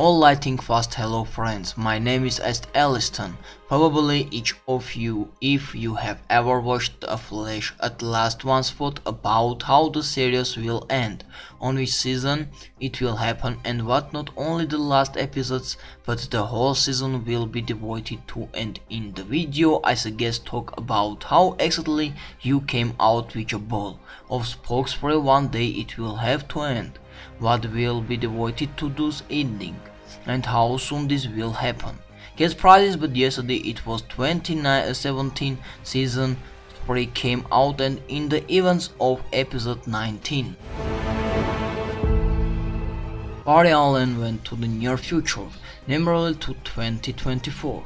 All lighting fast. Hello friends, my name is Esteliston. Probably each of you, if you have ever watched a flash at last once thought about how the series will end, on which season it will happen and what not only the last episodes but the whole season will be devoted to, and in the video I suggest talk about how exactly you came out with a ball of spokes for one day it will have to end, what will be devoted to this ending, and how soon this will happen. Get prizes, but yesterday it was 2017 season 3 came out and in the events of episode 19. Barry Allen went to the near future, namely to 2024,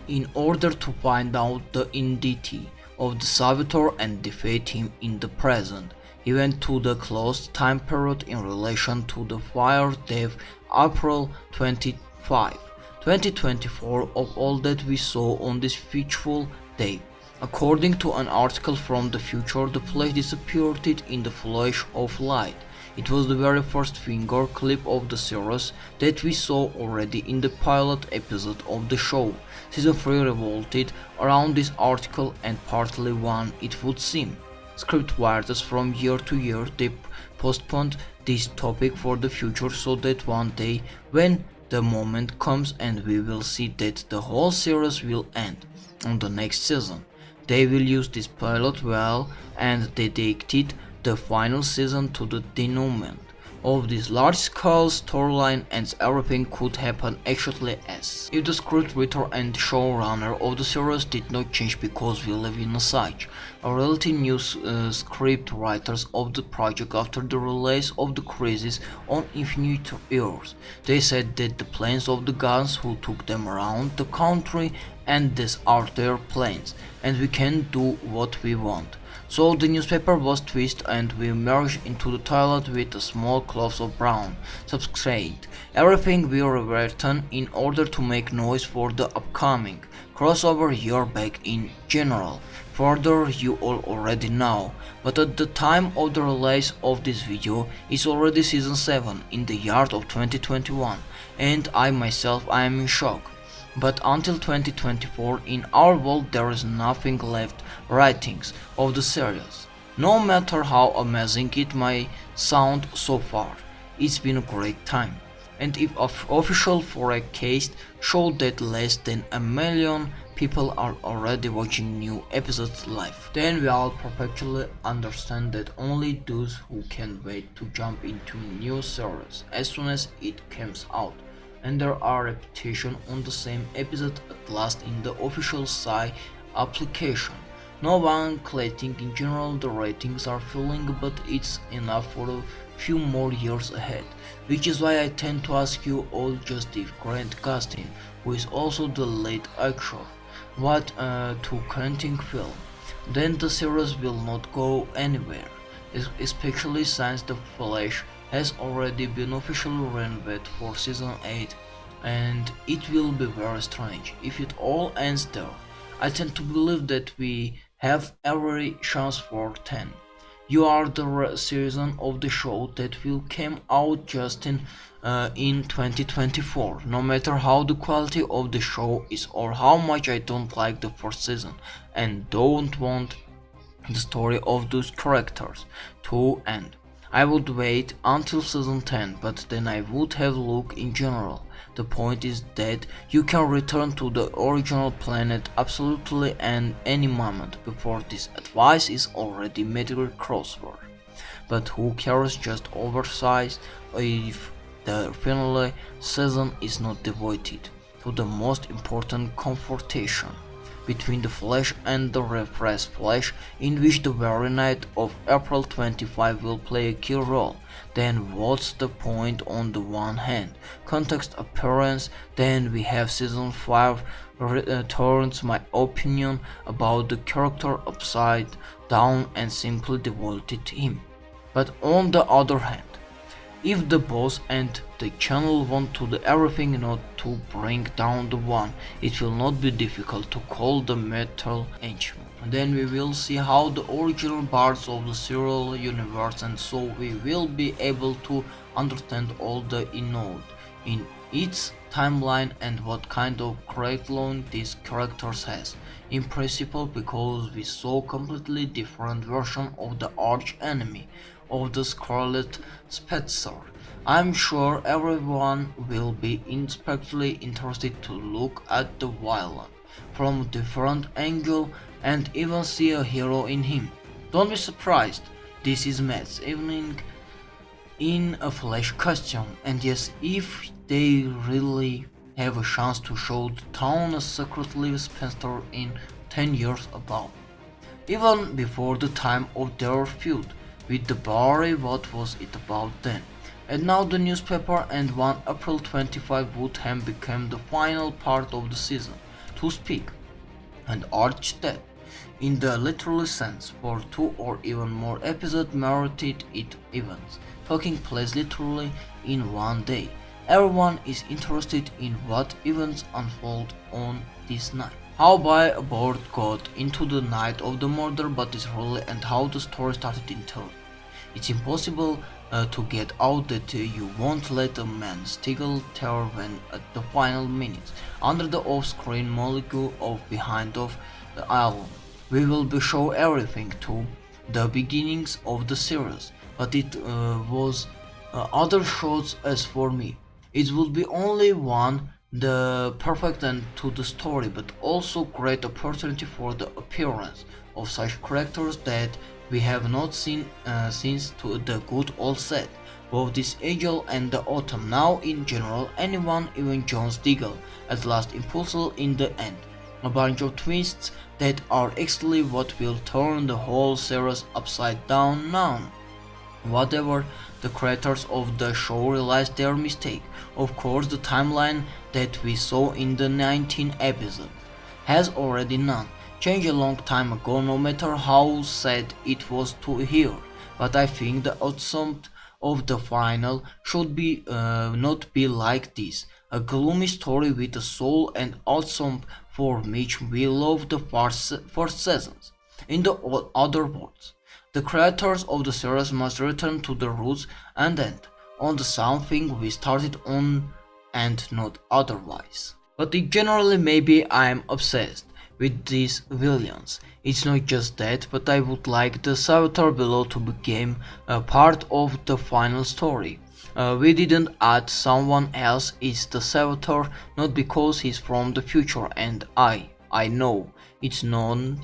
in order to find out the identity of the Savitor and defeat him in the present. He went to the closed time period in relation to the fire death April 25, 2024 of all that we saw on this fateful day. According to an article from the future, the place disappeared in the flash of light. It was the very first finger clip of the series that we saw already in the pilot episode of the show. Season 3 revolted around this article and partly won, it would seem. Script writers from year to year they postponed this topic for the future so that one day when the moment comes and we will see that the whole series will end on the next season, they will use this pilot well and dedicate the final season to the denouement of this large-scale storyline, and everything could happen exactly as if the script writer and showrunner of the series did not change, because we live in such a reality. News script writers of the project after the release of the Crisis on Infinite Earths. They said that the planes of the guns who took them around the country and these are their planes and we can do what we want. So the newspaper was twisted and we merged into the toilet with a small cloth of brown substrate. Everything will rewritten in order to make noise for the upcoming crossover year back in general. Further, you all already know, but at the time of the release of this video is already season 7 in the year of 2021 and I myself I am in shock. But until 2024 in our world there is nothing left writings of the series. No matter how amazing it may sound so far, it's been a great time. And if official forecast showed that less than 1 million people are already watching new episodes live, then we all perfectly understand that only those who can wait to jump into new series as soon as it comes out. And there are repetitions on the same episode at last in the official site application. No one collecting in general the ratings are filling, but it's enough for a few more years ahead, which is why I tend to ask you all just if Grant Gustin, who is also the lead actor, what to Quentin film, then the series will not go anywhere, especially since The Flash has already been officially renovated for season 8 and it will be very strange if it all ends there. I tend to believe that we have every chance for 10. You are the season of the show that will come out just in 2024, no matter how the quality of the show is or how much I don't like the first season and don't want the story of those characters to end. I would wait until season 10, but then I would have looked in general. The point is that you can return to the original planet absolutely and any moment before this advice is already made crossover. But who cares, just oversized if the finale season is not devoted to the most important confrontation between the Flash and the refreshed Flash, in which the very night of April 25 will play a key role. Then what's the point? On the one hand, context appearance, then we have season 5 turns my opinion about the character upside down and simply devoted to him. But on the other hand, if the boss and the channel want to do everything not to bring down the one, it will not be difficult to call the metal engine. Then we will see how the original parts of the serial universe, and so we will be able to understand all the innode in its timeline and what kind of curriculum these characters has. In principle, because we saw completely different version of the arch enemy of the Scarlet Speedster. I'm sure everyone will be especially interested to look at the villain from a different angle and even see a hero in him. Don't be surprised, this is Matt's evening in a Flash costume, and yes, if they really have a chance to show the town a secretly spinster in 10 years above. Even before the time of their feud with the Barry, what was it about then? And now the newspaper and 1 April 25 would have become the final part of the season, to speak, and arch death, in the literal sense, for 2 or even more episodes merited it events, taking place literally in one day. Everyone is interested in what events unfold on this night. How by a board got into the night of the murder but is really and how the story started in turn. It's impossible to get out that you won't let a man still tear when at the final minutes, under the off-screen molecule of behind of the island. We will be show everything to the beginnings of the series, but it was other shots as for me. It would be only one the perfect end to the story, but also great opportunity for the appearance of such characters that we have not seen since to the good old set, both this Angel and the Autumn. Now in general, anyone, even Jones Diggle, at last impulsive in the end. A bunch of twists that are actually what will turn the whole series upside down now. Whatever the creators of the show realized their mistake. Of course, the timeline that we saw in the 19 episode has already none. Changed a long time ago, no matter how sad it was to hear. But I think the outcome of the final should be not be like this. A gloomy story with a soul and outcome for which we love the first seasons. In the other words, the creators of the series must return to the roots and end on the something we started on and not otherwise. But generally maybe I'm obsessed with these villains. It's not just that, but I would like the Savitar below to become a part of the final story. We didn't add someone else is the Savitar, not because he's from the future, and I know it's known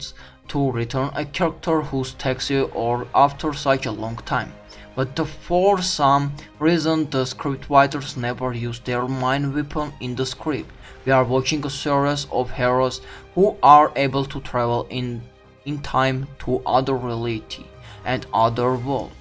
to return a character who's taxi or after such a long time. But for some reason the scriptwriters never use their mind weapon in the script. We are watching a series of heroes who are able to travel in time to other reality and other world.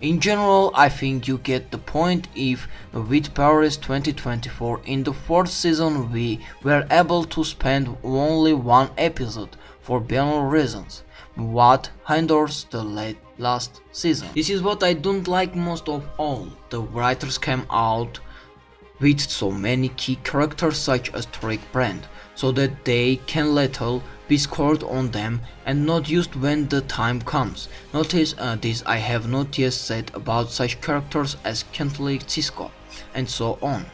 In general, I think you get the point. If with Paris 2024 in the 4th season we were able to spend only one episode for banal reasons, what hinders the last season? This is what I don't like most of all. The writers came out with so many key characters such as Trick Brand, so that they can little be scored on them and not used when the time comes. Notice this I have not yet said about such characters as Kentley Cisco and so on.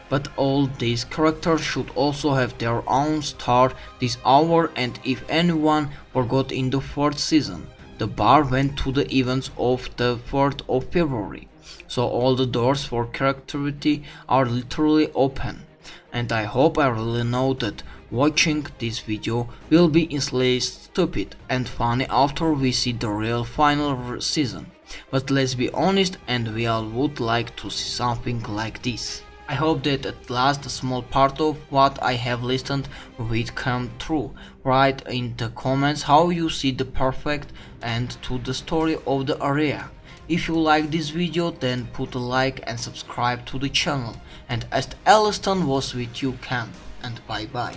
But all these characters should also have their own star this hour, and if anyone forgot in the 4th season, the bar went to the events of the 4th of February. So all the doors for characterity are literally open. And I hope I really know that watching this video will be instantly stupid and funny after we see the real final season. But let's be honest, and we all would like to see something like this. I hope that at last a small part of what I have listened will come true. Write in the comments how you see the perfect end to the story of the area. If you like this video, then put a like and subscribe to the channel. And Esteliston was with you, Cam, and bye bye.